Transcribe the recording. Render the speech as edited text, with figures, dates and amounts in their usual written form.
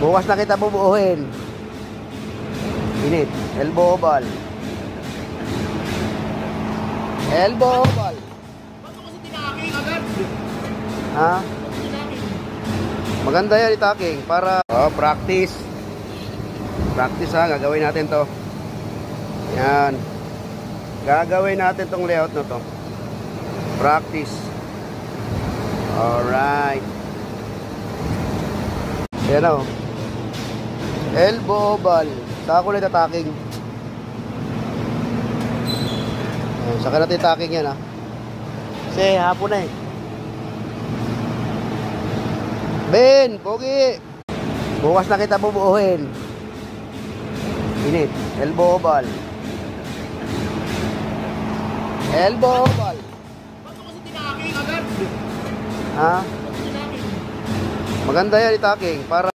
Bukas na kita bubuuhin. Init. Elbow oval. Elbow oval. Ba't kasi tinaking agad? Ha? Tinaking. Maganda yan itaking para practice. Practice ha, gagawin natin to. Yan. Gagawin natin tong layout na to. Practice. Alright. Yan o. Elbow oval. Saka ko ulit ataking. Saka natin ataking yan ha. Kasi hapon na eh. Ben, pogi. Bukas na kita bubuuhin. Init. Elbow oval. Elbow oval. Ba't kasi tinaking agad? Ha? Tinaking. Maganda yan itaking para